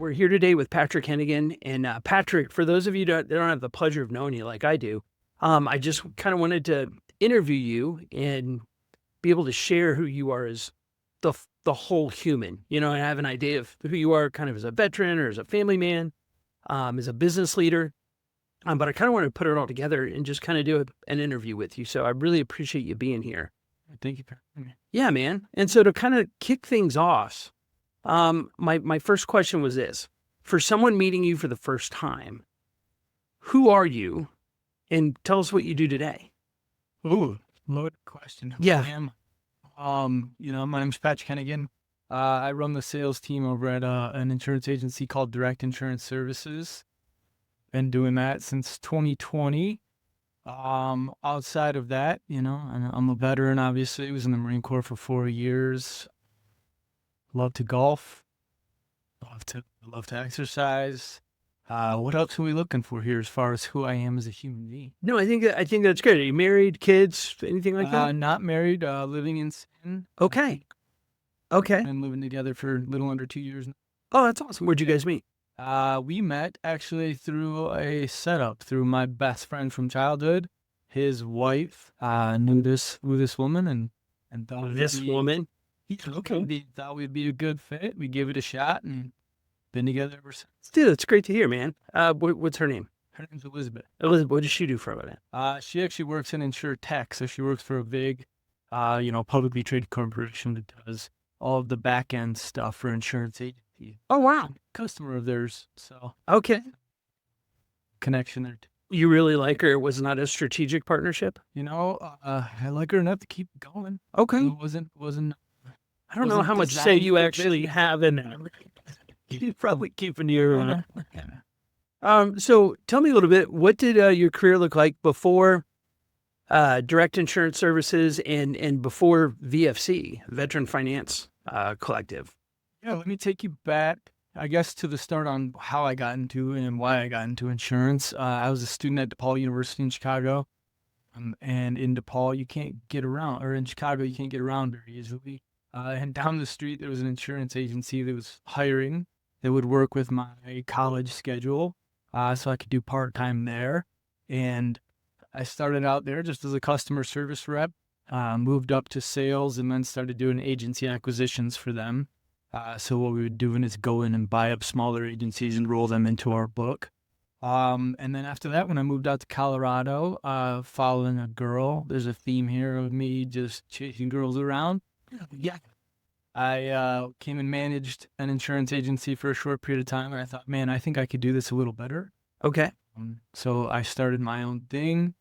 We're here today with Patrick Henigen. And Patrick, for those of you that don't have the pleasure of knowing you like I do, I just kind of wanted to interview you and be able to share who you are as the whole human, and have an idea of who you are kind of as a veteran or as a family man, as a business leader. But I kind of want to put it all together and just kind of do an interview with you. So I really appreciate you being here. Thank you for having me. Yeah, man. And so to kind of kick things off, my first question was this: for someone meeting you for the first time, who are you, and tell us what you do today. Ooh, loaded question. Who Yeah. I am. My name's Patrick Henigen. I run the sales team over at an insurance agency called Direct Insurance Services. Been doing that since 2020. Outside of that, I'm a veteran, obviously. Was in the Marine Corps for 4 years. Love to golf. Love to exercise. What else are we looking for here as far as who I am as a human being? No, I think that's good. Are you married, kids, anything like that? Not married, living in sin. Okay. Been living together for a little under 2 years now. Oh, that's awesome. Where'd you guys meet? We met actually through a setup through my best friend from childhood. His wife knew this woman and thought This woman? Okay. They thought we'd be a good fit. We gave it a shot and been together ever since. Dude, that's great to hear, man. What's her name? Her name's Elizabeth. Elizabeth, what does she do for a living? She actually works in InsurTech, so she works for a big, publicly traded corporation that does all of the back end stuff for insurance agencies. Oh, wow. Customer of theirs, so Okay. connection there too. You really like her? It was not a strategic partnership? I like her enough to keep going. Okay. It wasn't. I don't know wasn't how much designed say you for actually business. have in that. You're probably keeping your... Yeah. So tell me a little bit, what did your career look like before Direct Insurance Services and before VFC, Veteran Finance Collective? Yeah, let me take you back, I guess, to the start on how I got into and why I got into insurance. I was a student at DePaul University in Chicago. And in DePaul, you can't get around, or in Chicago, you can't get around very easily. And down the street, there was an insurance agency that was hiring that would work with my college schedule, so I could do part-time there. And I started out there just as a customer service rep, moved up to sales, and then started doing agency acquisitions for them. So what we were doing is go in and buy up smaller agencies and roll them into our book. And then after that, when I moved out to Colorado, following a girl, there's a theme here of me just chasing girls around. Yeah. I came and managed an insurance agency for a short period of time, and I thought, man, I think I could do this a little better. Okay. So I started my own thing,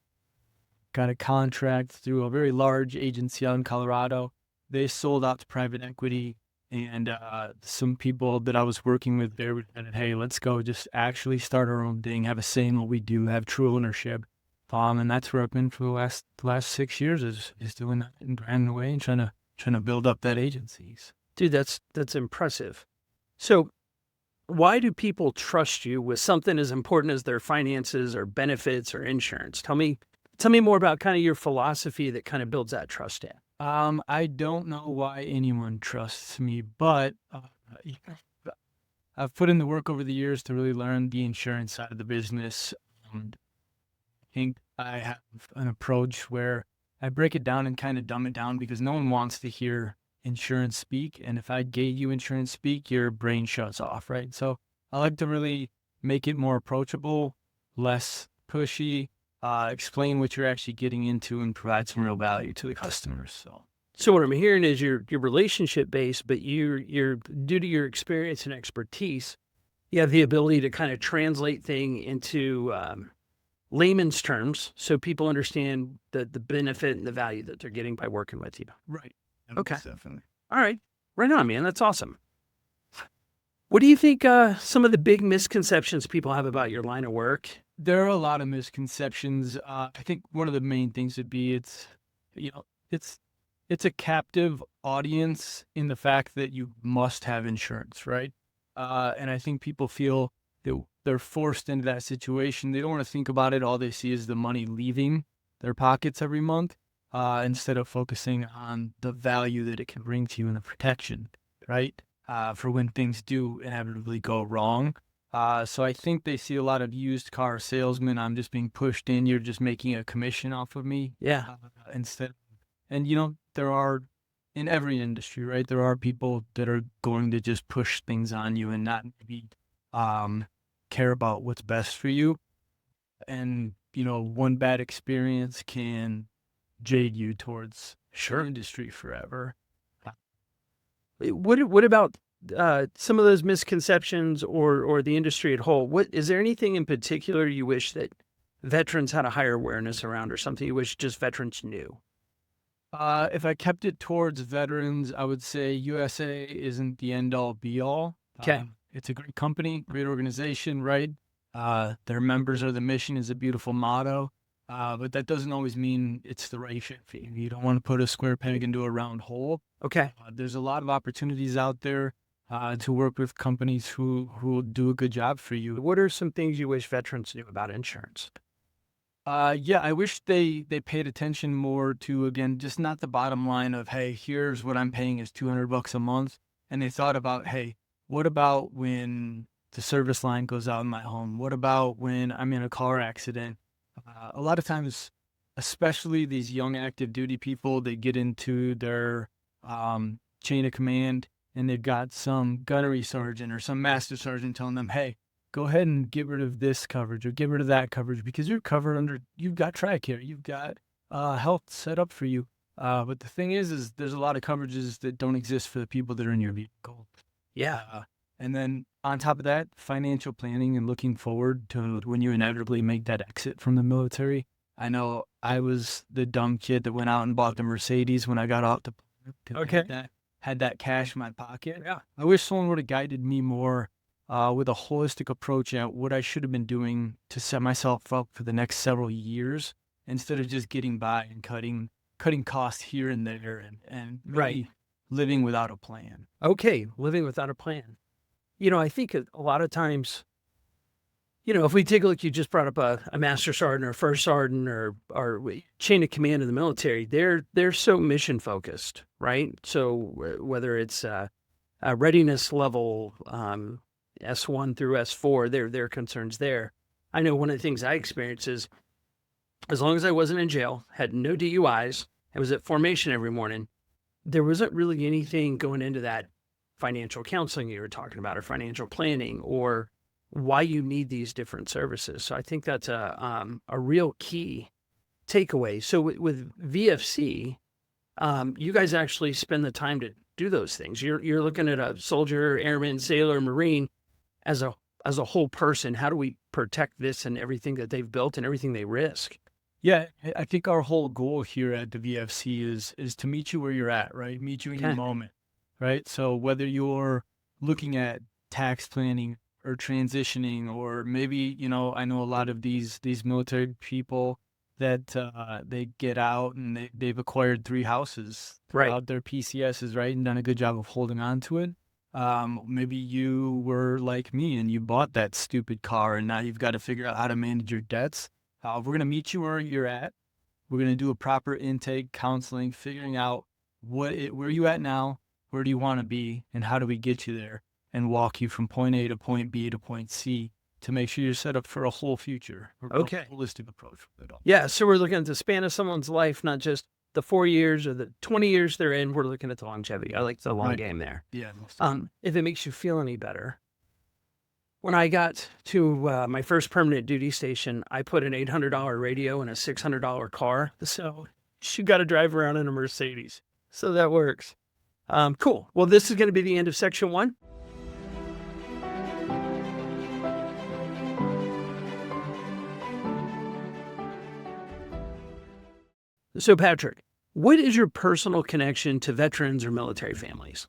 got a contract through a very large agency out in Colorado. They sold out to private equity, and some people that I was working with there would say, hey, let's go just actually start our own thing, have a say in what we do, have true ownership. And that's where I've been for the last 6 years is doing that and grinding away and trying to build up that agencies. Dude, that's impressive. So why do people trust you with something as important as their finances or benefits or insurance? Tell me more about kind of your philosophy that kind of builds that trust in. I don't know why anyone trusts me, but I've put in the work over the years to really learn the insurance side of the business. I think I have an approach where I break it down and kind of dumb it down because no one wants to hear insurance speak. And if I gave you insurance speak, your brain shuts off, right? So I like to really make it more approachable, less pushy, explain what you're actually getting into and provide some real value to the customers. So what I'm hearing is you're relationship based, but you're due to your experience and expertise, you have the ability to kind of translate thing into layman's terms so people understand the benefit and the value that they're getting by working with you. Right. Okay. Definitely. All right. Right on, man. That's awesome. What do you think some of the big misconceptions people have about your line of work? There are a lot of misconceptions. I think one of the main things would be it's a captive audience in the fact that you must have insurance, right? And I think people feel that they're forced into that situation. They don't want to think about it. All they see is the money leaving their pockets every month, instead of focusing on the value that it can bring to you and the protection, right? for when things do inevitably go wrong. So I think they see a lot of used car salesmen. I'm just being pushed in. You're just making a commission off of me. Yeah. Instead. And, there are in every industry, right? There are people that are going to just push things on you and not maybe care about what's best for you. And, one bad experience can jade you towards the industry forever. What about some of those misconceptions or the industry at whole? What is there anything in particular you wish that veterans had a higher awareness around, or something you wish just veterans knew? If I kept it towards veterans, I would say USA isn't the end all be all. Okay. It's a great company, great organization, right? Their members are the mission is a beautiful motto. But that doesn't always mean it's the right fit for you. You don't want to put a square peg into a round hole. Okay. There's a lot of opportunities out there to work with companies who will do a good job for you. What are some things you wish veterans knew about insurance? Yeah, I wish they paid attention more to, again, just not the bottom line of, hey, here's what I'm paying is $200 a month. And they thought about, hey, what about when the service line goes out in my home? What about when I'm in a car accident? A lot of times, especially these young active duty people, they get into their chain of command and they've got some gunnery sergeant or some master sergeant telling them, hey, go ahead and get rid of this coverage or get rid of that coverage because you're covered under, you've got TRICARE, you've got health set up for you. But the thing is there's a lot of coverages that don't exist for the people that are in your vehicle. Yeah. And then on top of that, financial planning and looking forward to when you inevitably make that exit from the military. I know I was the dumb kid that went out and bought the Mercedes when I got out to Okay. had that cash in my pocket. Yeah. I wish someone would have guided me more with a holistic approach at what I should have been doing to set myself up for the next several years instead of just getting by and cutting costs here and there and really living without a plan. Okay. Living without a plan. I think a lot of times, if we take a look, you just brought up a master sergeant or a first sergeant or chain of command in the military. They're so mission focused, right? So whether it's a readiness level S1 through S4, their concerns there. I know one of the things I experienced is as long as I wasn't in jail, had no DUIs, I was at formation every morning, there wasn't really anything going into that financial counseling you were talking about or financial planning or why you need these different services. So I think that's a real key takeaway. So with VFC, you guys actually spend the time to do those things. You're looking at a soldier, airman, sailor, Marine as a whole person. How do we protect this and everything that they've built and everything they risk? Yeah, I think our whole goal here at the VFC is to meet you where you're at, right? Meet you in your moment, right? So whether you're looking at tax planning or transitioning, or maybe, I know a lot of these military people that they get out and they've acquired 3 houses throughout their PCSs, right? And done a good job of holding on to it. Maybe you were like me and you bought that stupid car and now you've got to figure out how to manage your debts. We're going to meet you where you're at. We're going to do a proper intake, counseling, figuring out where you at now, where do you want to be, and how do we get you there, and walk you from point A to point B to point C to make sure you're set up for a whole future. Okay. A holistic approach with it all. Yeah, so we're looking at the span of someone's life, not just the 4 years or the 20 years they're in. We're looking at the longevity. I like the long game there. Yeah. If it makes you feel any better, when I got to my first permanent duty station, I put an $800 radio in a $600 car. So you got to drive around in a Mercedes. So that works. Cool. Well, this is going to be the end of section 1. So, Patrick, what is your personal connection to veterans or military families?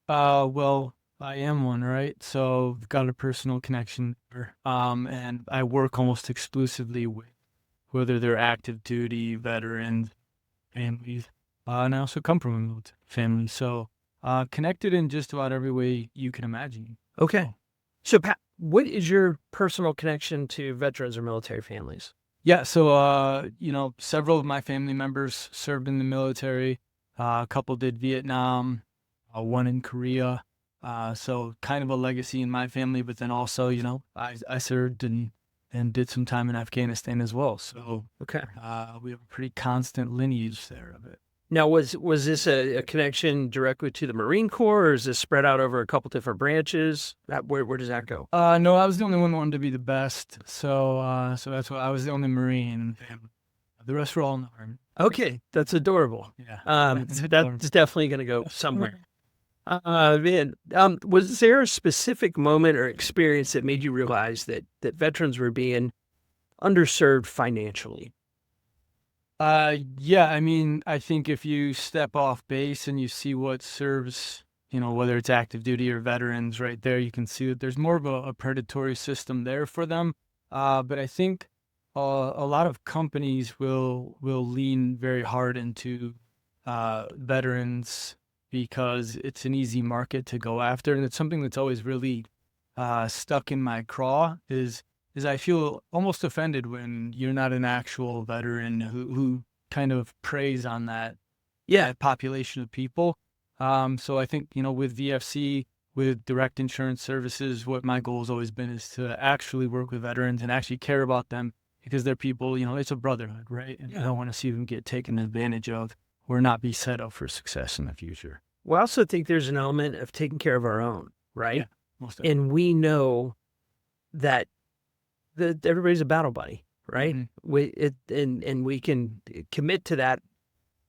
Well, I am one, right? So I've got a personal connection there. And I work almost exclusively with whether they're active duty, veterans, families. And I also come from a military family. So connected in just about every way you can imagine. Okay. So, Pat, what is your personal connection to veterans or military families? Yeah, so, several of my family members served in the military. A couple did Vietnam, one in Korea. So kind of a legacy in my family, but then also, I served and did some time in Afghanistan as well. So Okay. we have a pretty constant lineage there of it. Now, was this a connection directly to the Marine Corps, or is this spread out over a couple different branches? Where does that go? No, I was the only one who wanted to be the best. So that's why I was the only Marine in the family. The rest were all in the Army. Okay, that's adorable. Yeah. That's definitely going to go somewhere. Man, was there a specific moment or experience that made you realize that veterans were being underserved financially? Yeah, I mean, I think if you step off base and you see what serves, whether it's active duty or veterans right there, you can see that there's more of a predatory system there for them. But I think a lot of companies will lean very hard into veterans because it's an easy market to go after. And it's something that's always really stuck in my craw is I feel almost offended when you're not an actual veteran who kind of preys on that population of people. So I think, with VFC, with direct insurance services, what my goal has always been is to actually work with veterans and actually care about them because they're people, it's a brotherhood, right? And I don't want to see them get taken advantage of or not be set up for success in the future. Well, I also think there's an element of taking care of our own, right? Yeah, most definitely. And we know that everybody's a battle buddy, right? Mm-hmm. And we can commit to that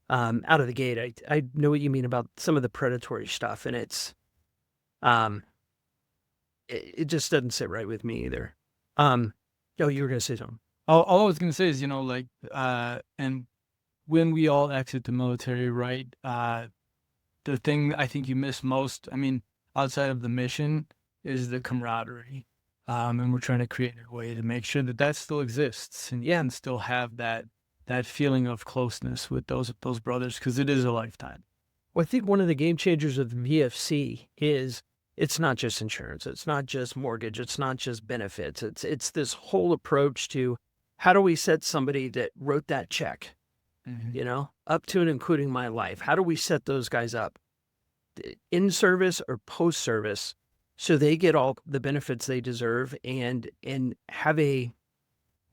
out of the gate. I know what you mean about some of the predatory stuff, and it just doesn't sit right with me either. Oh, you were gonna say something. All I was going to say is, and when we all exit the military, right, the thing I think you miss most, I mean, outside of the mission, is the camaraderie. And we're trying to create a way to make sure that still exists and still have that feeling of closeness with those brothers, because it is a lifetime. Well, I think one of the game changers of VFC is it's not just insurance, it's not just mortgage, it's not just benefits. It's this whole approach to how do we set somebody that wrote that check, up to and including my life? How do we set those guys up in service or post service so they get all the benefits they deserve and we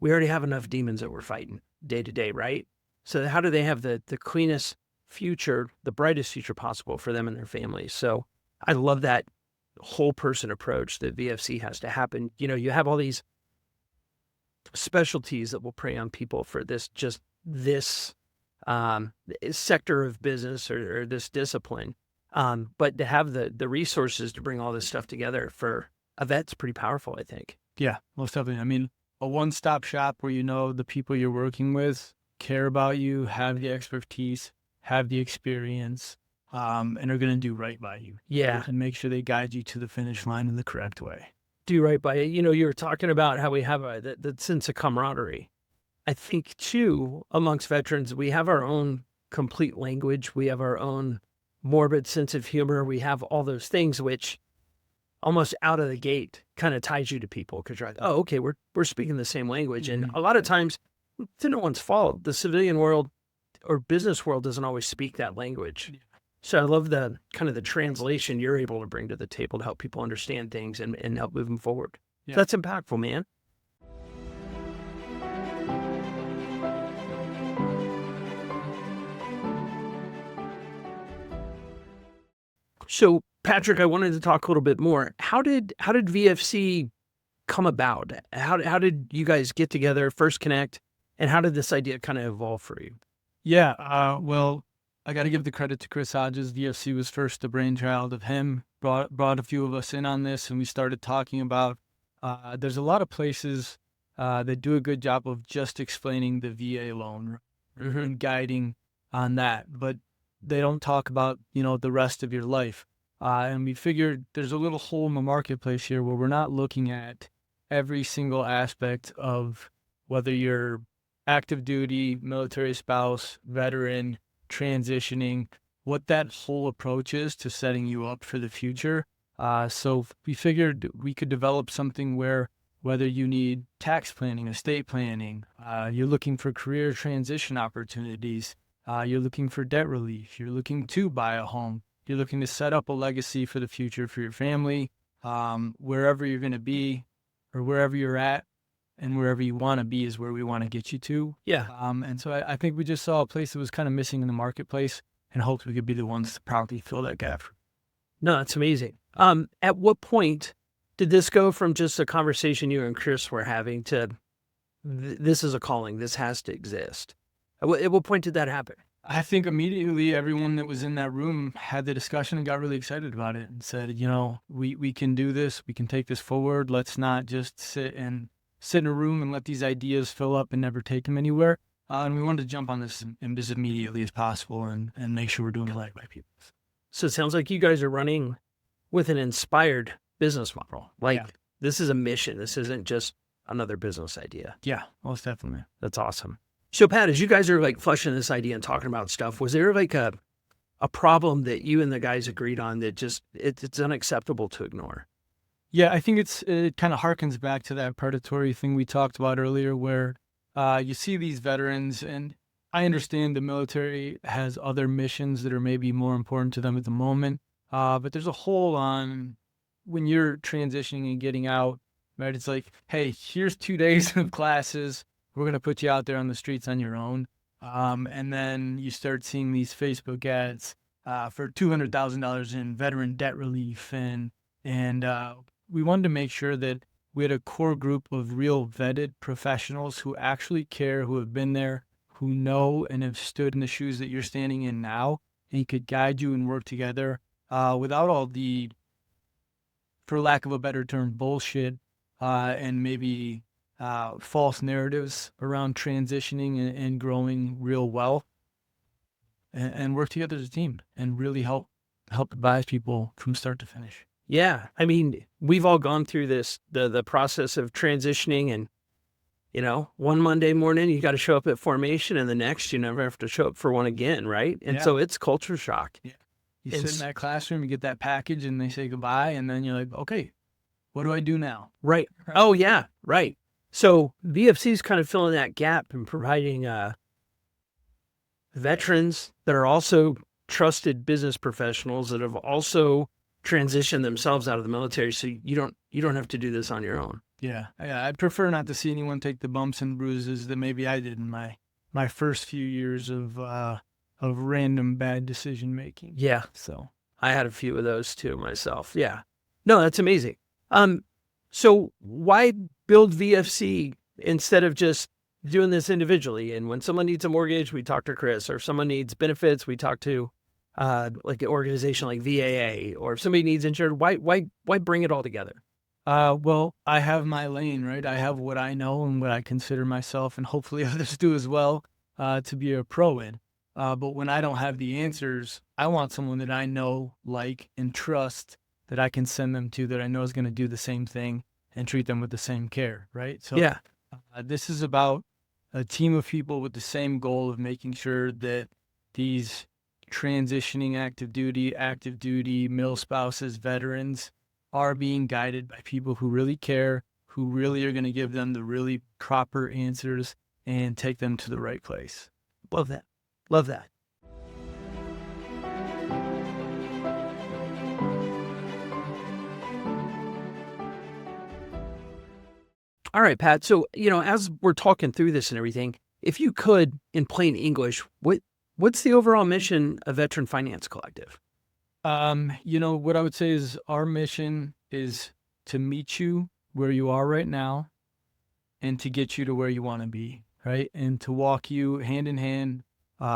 already have enough demons that we're fighting day to day, right? So how do they have the cleanest future, the brightest future possible for them and their families? So I love that whole person approach that VFC has to happen. You have all these specialties that will prey on people for this sector of business or this discipline. But to have the resources to bring all this stuff together for a vet's pretty powerful, I think. Yeah, most definitely. I mean, a one-stop shop where the people you're working with care about you, have the expertise, have the experience, and are going to do right by you. Yeah. And make sure they guide you to the finish line in the correct way. Do right by it. You were talking about how we have that sense of camaraderie. I think, too, amongst veterans, we have our own complete language. We have our own morbid sense of humor. We have all those things which almost out of the gate kind of ties you to people because you're like, oh, okay, we're speaking the same language. And a lot of times, to no one's fault, the civilian world or business world doesn't always speak that language. Yeah. So I love the kind of the translation you're able to bring to the table to help people understand things and help move them forward. Yeah. So that's impactful, man. So, Patrick, I wanted to talk a little bit more. How did VFC come about? How did you guys get together, first connect, and how did this idea kind of evolve for you? Yeah, well, I got to give the credit to Chris Hodges. VFC was first the brainchild of him. Brought a few of us in on this, and we started talking about. There's a lot of places that do a good job of just explaining the VA loan and guiding on that, but they don't talk about the rest of your life. And we figured there's a little hole in the marketplace here where we're not looking at every single aspect of whether you're active duty, military spouse, veteran, transitioning, what that whole approach is to setting you up for the future. So we figured we could develop something where whether you need tax planning, estate planning, you're looking for career transition opportunities, you're looking for debt relief, you're looking to buy a home, You're looking to set up a legacy for the future for your family, wherever you're going to be or wherever you're at and wherever you want to be is where we want to get you to. Yeah. And so I think we just saw a place that was kind of missing in the marketplace and hoped we could be the ones to proudly fill that gap. No, that's amazing. At what point did this go from just a conversation you and Chris were having to this is a calling, this has to exist? At what point did that happen? I think immediately everyone that was in that room had the discussion and got really excited about it and said, we can do this. We can take this forward. Let's not just sit in a room and let these ideas fill up and never take them anywhere. And we wanted to jump on this as immediately as possible and make sure we're doing it right by people. So it sounds like you guys are running with an inspired business model. This is a mission. This isn't just another business idea. Yeah, most definitely. That's awesome. So Pat, as you guys are fleshing this idea and talking about stuff, was there a problem that you and the guys agreed on that just it's unacceptable to ignore? Yeah, I think it kind of harkens back to that predatory thing we talked about earlier where you see these veterans, and I understand the military has other missions that are maybe more important to them at the moment, but there's a hole on when you're transitioning and getting out, right? It's like, hey, here's 2 days of classes. We're going to put you out there on the streets on your own. And then you start seeing these Facebook ads for $200,000 in veteran debt relief. And we wanted to make sure that we had a core group of real vetted professionals who actually care, who have been there, who know and have stood in the shoes that you're standing in now, and could guide you and work together without all the, for lack of a better term, bullshit and maybe false narratives around transitioning and growing real wealth, and work together as a team and really help advise people from start to finish. Yeah. I mean, we've all gone through this, the process of transitioning, and, one Monday morning, you got to show up at formation, and the next you never have to show up for one again. Right. And so it's culture shock. Yeah. You sit in that classroom, you get that package and they say goodbye. And then you're like, okay, what do I do now? Right. Oh yeah. Right. So VFC is kind of filling that gap and providing veterans that are also trusted business professionals that have also transitioned themselves out of the military. So you don't have to do this on your own. Yeah. I'd prefer not to see anyone take the bumps and bruises that maybe I did in my first few years of random bad decision making. Yeah. So I had a few of those too myself. Yeah. No, that's amazing. So why build VFC instead of just doing this individually? And when someone needs a mortgage, we talk to Chris, or if someone needs benefits, we talk to like an organization like VAA, or if somebody needs insurance, why bring it all together? Well, I have my lane, right? I have what I know and what I consider myself, and hopefully others do as well, to be a pro in. But when I don't have the answers, I want someone that I know, like, and trust, that I can send them to, that I know is going to do the same thing and treat them with the same care, right? So yeah, this is about a team of people with the same goal of making sure that these transitioning active duty, mil spouses, veterans are being guided by people who really care, who really are going to give them the really proper answers and take them to the right place. Love that. Love that. All right, Pat. So, as we're talking through this and everything, if you could, in plain English, what's the overall mission of Veteran Finance Collective? What I would say is our mission is to meet you where you are right now and to get you to where you want to be, right? And to walk you hand in hand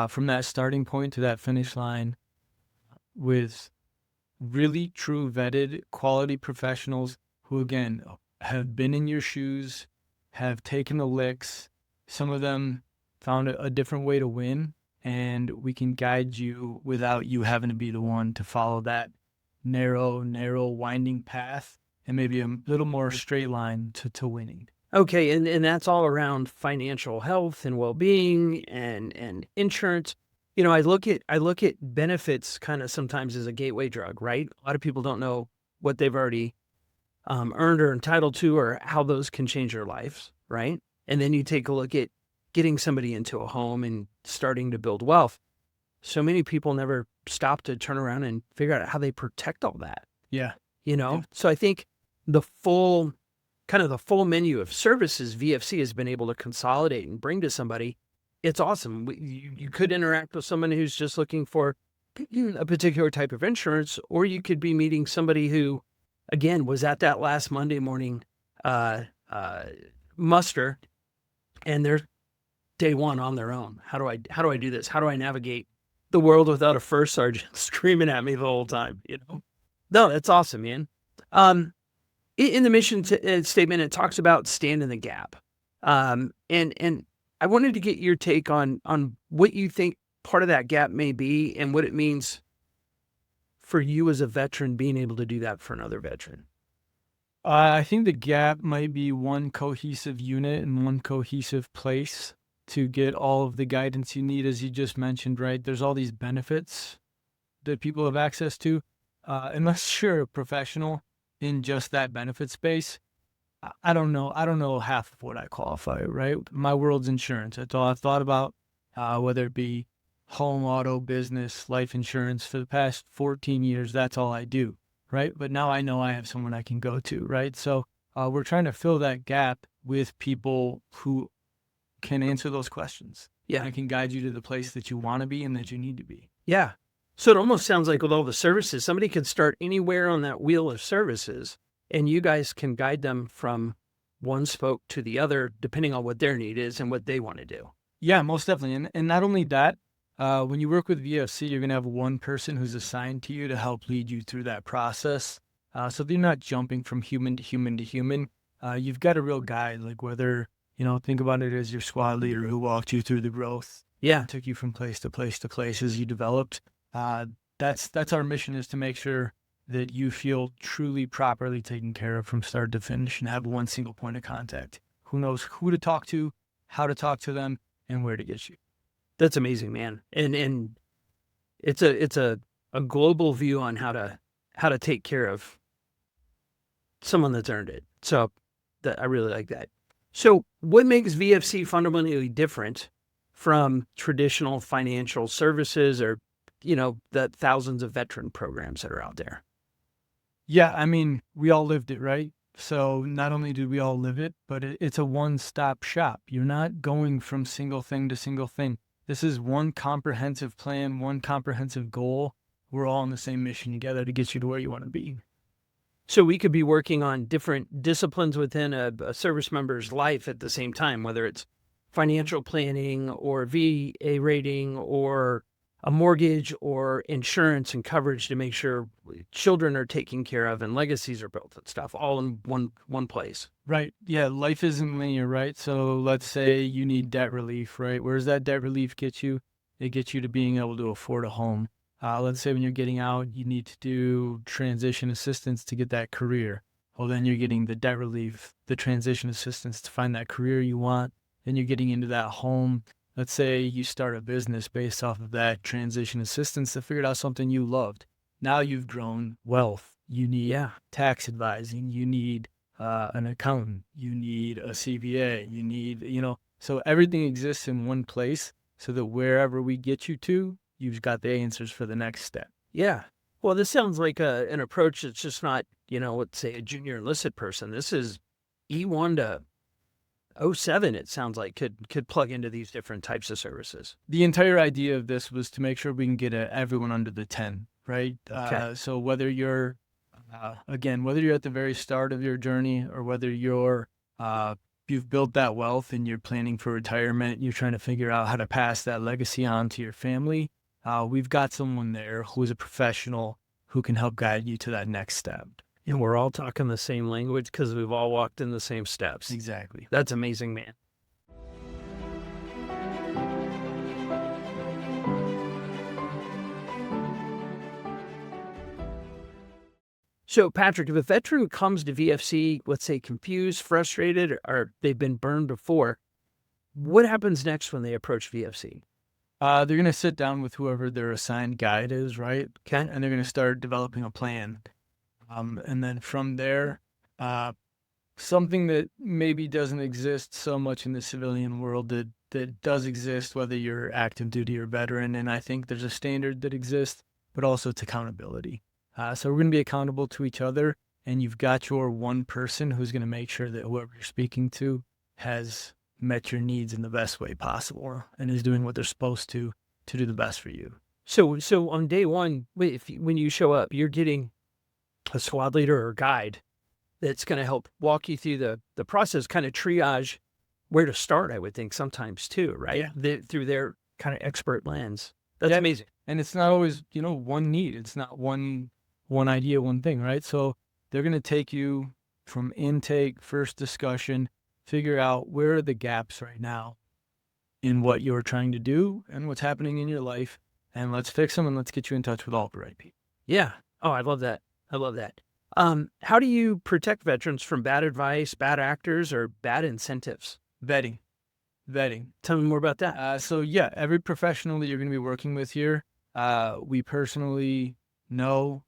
from that starting point to that finish line with really true vetted quality professionals who, again, have been in your shoes, have taken the licks. Some of them found a different way to win, and we can guide you without you having to be the one to follow that narrow, winding path and maybe a little more straight line to winning. Okay, and that's all around financial health and well-being and insurance. I look at benefits kind of sometimes as a gateway drug, right? A lot of people don't know what they've already earned or entitled to, or how those can change their lives, right? And then you take a look at getting somebody into a home and starting to build wealth. So many people never stop to turn around and figure out how they protect all that, Yeah. So I think the full menu of services VFC has been able to consolidate and bring to somebody, it's awesome. You could interact with someone who's just looking for a particular type of insurance, or you could be meeting somebody who, again, was at that last Monday morning muster, and they're day one on their own. How do I do this? How do I navigate the world without a first sergeant screaming at me the whole time? No, that's awesome, man. In the mission statement, it talks about stand in the gap. And I wanted to get your take on what you think part of that gap may be and what it means for you as a veteran being able to do that for another veteran. I think the gap might be one cohesive unit in one cohesive place to get all of the guidance you need, as you just mentioned, right? There's all these benefits that people have access to. Unless you're a professional in just that benefit space, I don't know. I don't know half of what I qualify, right? My world's insurance. That's all I've thought about, whether it be home, auto, business, life insurance. For the past 14 years, that's all I do, right? But now I know I have someone I can go to, right? So we're trying to fill that gap with people who can answer those questions. Yeah. And can guide you to the place that you want to be and that you need to be. Yeah. So it almost sounds like with all the services, somebody can start anywhere on that wheel of services, and you guys can guide them from one spoke to the other, depending on what their need is and what they want to do. Yeah, most definitely. And not only that, when you work with VFC, you're going to have one person who's assigned to you to help lead you through that process. So you're not jumping from human to human to human. You've got a real guide, like whether, think about it as your squad leader who walked you through the growth. Yeah. Took you from place to place to place as you developed. That's our mission, is to make sure that you feel truly properly taken care of from start to finish and have one single point of contact. Who knows who to talk to, how to talk to them, and where to get you. That's amazing, man. And it's a global view on how to take care of someone that's earned it. So I really like that. So what makes VFC fundamentally different from traditional financial services or the thousands of veteran programs that are out there? Yeah, I mean, we all lived it, right? So not only did we all live it, but it's a one-stop shop. You're not going from single thing to single thing. This is one comprehensive plan, one comprehensive goal. We're all on the same mission together to get you to where you want to be. So we could be working on different disciplines within a service member's life at the same time, whether it's financial planning or VA rating or a mortgage or insurance and coverage to make sure children are taken care of and legacies are built and stuff, all in one place. Right. Yeah. Life isn't linear, right? So let's say you need debt relief, right? Where does that debt relief get you? It gets you to being able to afford a home. Let's say when you're getting out, you need to do transition assistance to get that career. Well, then you're getting the debt relief, the transition assistance to find that career you want. Then you're getting into that home. Let's say you start a business based off of that transition assistance to figure out something you loved. Now you've grown wealth. You need tax advising. You need an accountant. You need a CPA. You need, so everything exists in one place so that wherever we get you to, you've got the answers for the next step. Yeah. Well, this sounds like an approach that's just not, let's say a junior enlisted person. This is E1 to 07, it sounds like, could plug into these different types of services. The entire idea of this was to make sure we can get everyone under the 10, right? Okay. So whether you're, whether you're at the very start of your journey or whether you've built that wealth and you're planning for retirement, you're trying to figure out how to pass that legacy on to your family, we've got someone there who is a professional who can help guide you to that next step. And we're all talking the same language because we've all walked in the same steps. Exactly. That's amazing, man. So, Patrick, if a veteran comes to VFC, let's say confused, frustrated, or they've been burned before, what happens next when they approach VFC? They're going to sit down with whoever their assigned guide is, right? Okay. And they're going to start developing a plan. And then from there, something that maybe doesn't exist so much in the civilian world that does exist, whether you're active duty or veteran, and I think there's a standard that exists, but also it's accountability. So we're going to be accountable to each other, and you've got your one person who's going to make sure that whoever you're speaking to has met your needs in the best way possible and is doing what they're supposed to do the best for you. So on day one, when you show up, you're getting a squad leader or guide that's going to help walk you through the process, kind of triage where to start, I would think sometimes too, right? Yeah. Through their kind of expert lens. That's Yeah. amazing. And it's not always, one need. It's not one idea, one thing, right? So they're going to take you from intake, first discussion, figure out where are the gaps right now in what you're trying to do and what's happening in your life, and let's fix them and let's get you in touch with all the right people. Yeah. Oh, I love that. I love that. How do you protect veterans from bad advice, bad actors, or bad incentives? Vetting. Tell me more about that. So yeah, every professional that you're going to be working with here, we personally know,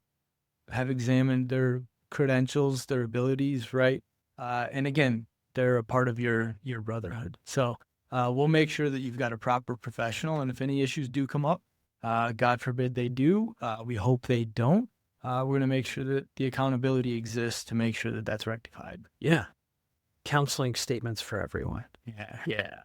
have examined their credentials, their abilities, right? And again, they're a part of your brotherhood. So we'll make sure that you've got a proper professional, and if any issues do come up, God forbid they do, we hope they don't, we're going to make sure that the accountability exists to make sure that that's rectified. Yeah. Counseling statements for everyone. Yeah.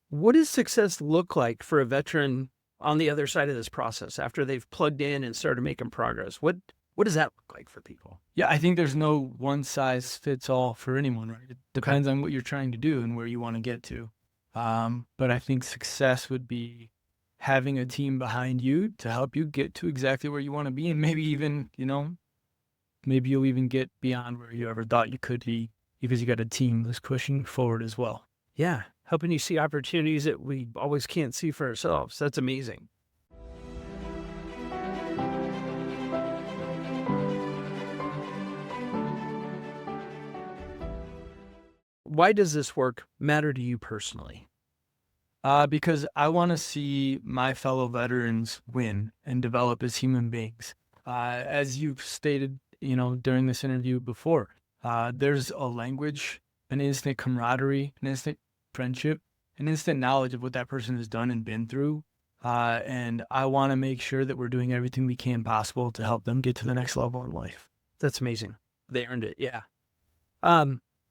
What does success look like for a veteran on the other side of this process after they've plugged in and started making progress? What does that look like for people? Yeah, I think there's no one size fits all for anyone, right? It depends on what you're trying to do and where you want to get to. But I think success would be having a team behind you to help you get to exactly where you want to be, and maybe even, maybe you'll even get beyond where you ever thought you could be because you got a team that's pushing forward as well. Yeah, helping you see opportunities that we always can't see for ourselves. That's amazing. Why does this work matter to you personally? Because I want to see my fellow veterans win and develop as human beings. As you've stated, during this interview before, there's a language, an instant camaraderie, an instant friendship, an instant knowledge of what that person has done and been through. And I want to make sure that we're doing everything we can possible to help them get to the next level in life. That's amazing. They earned it. Yeah.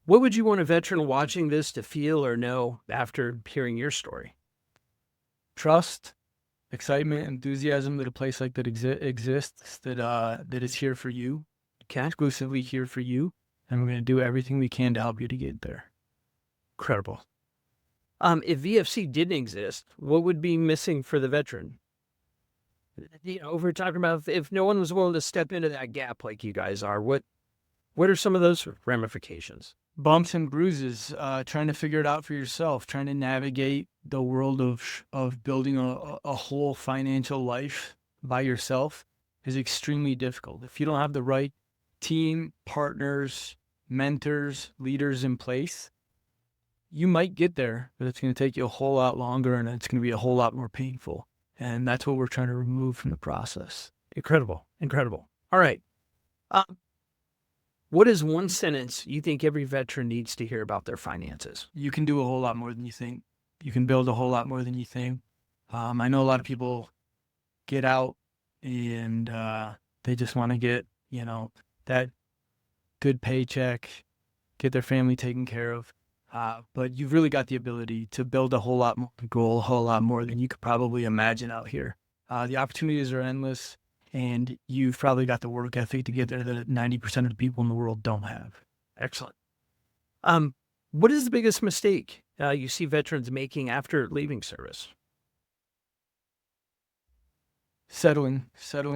What would you want a veteran watching this to feel or know after hearing your story? Trust, excitement, enthusiasm that a place like that exists, that is here for you, exclusively here for you, and we're going to do everything we can to help you to get there. Incredible. If VFC didn't exist, what would be missing for the veteran? We're talking about if no one was willing to step into that gap like you guys are, what are some of those ramifications? Bumps and bruises, trying to figure it out for yourself, trying to navigate the world of building a whole financial life by yourself is extremely difficult. If you don't have the right team, partners, mentors, leaders in place, you might get there, but it's going to take you a whole lot longer, and it's going to be a whole lot more painful. And that's what we're trying to remove from the process. Incredible. All right. What is one sentence you think every veteran needs to hear about their finances? You can do a whole lot more than you think. You can build a whole lot more than you think. I know a lot of people get out and they just want to get, that good paycheck, get their family taken care of. But you've really got the ability to build a whole lot more, goal, a whole lot more than you could probably imagine out here. The opportunities are endless. And you've probably got the work ethic to get there that 90% of the people in the world don't have. Excellent. What is the biggest mistake you see veterans making after leaving service? Settling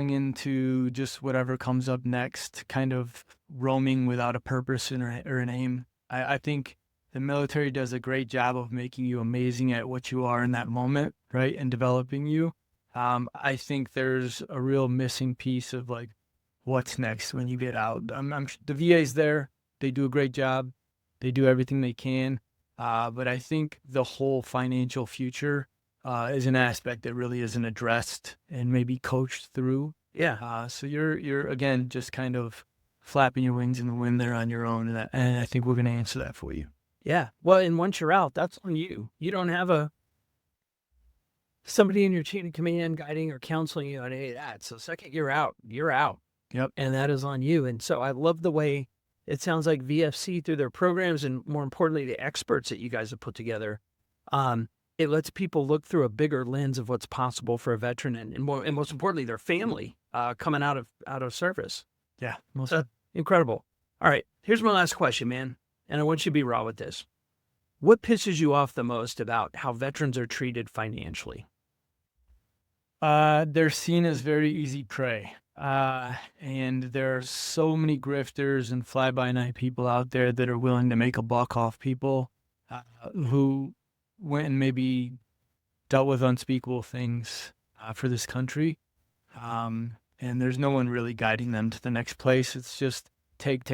into just whatever comes up next, kind of roaming without a purpose or an aim. I think the military does a great job of making you amazing at what you are in that moment, right? And developing you. I think there's a real missing piece of like, what's next when you get out. The VA's there. They do a great job. They do everything they can. But I think the whole financial future is an aspect that really isn't addressed and maybe coached through. Yeah. So you're again, just kind of flapping your wings in the wind there on your own. And I think we're going to answer that for you. Yeah. Well, and once you're out, that's on you. You don't have somebody in your chain of command guiding or counseling you on any of that. So second you're out, you're out. Yep. And that is on you. And so I love the way it sounds like VFC through their programs and more importantly, the experts that you guys have put together. It lets people look through a bigger lens of what's possible for a veteran and most importantly, their family coming out of service. Yeah. So incredible. All right. Here's my last question, man. And I want you to be raw with this. What pisses you off the most about how veterans are treated financially? They're seen as very easy prey. And there are so many grifters and fly-by-night people out there that are willing to make a buck off people who went and maybe dealt with unspeakable things for this country. And there's no one really guiding them to the next place. It's just take.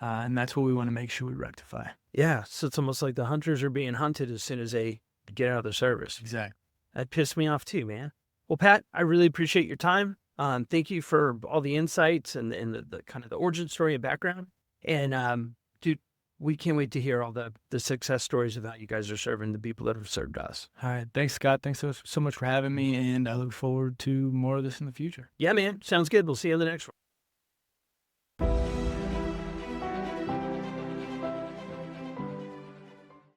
And that's what we want to make sure we rectify. Yeah. So it's almost like the hunters are being hunted as soon as they get out of the service. Exactly. That pissed me off too, man. Well, Pat, I really appreciate your time. Thank you for all the insights and the kind of the origin story and background. And dude, we can't wait to hear all the success stories of how you guys are serving the people that have served us. All right. Thanks, Scott. Thanks so much for having me. And I look forward to more of this in the future. Yeah, man. Sounds good. We'll see you in the next one.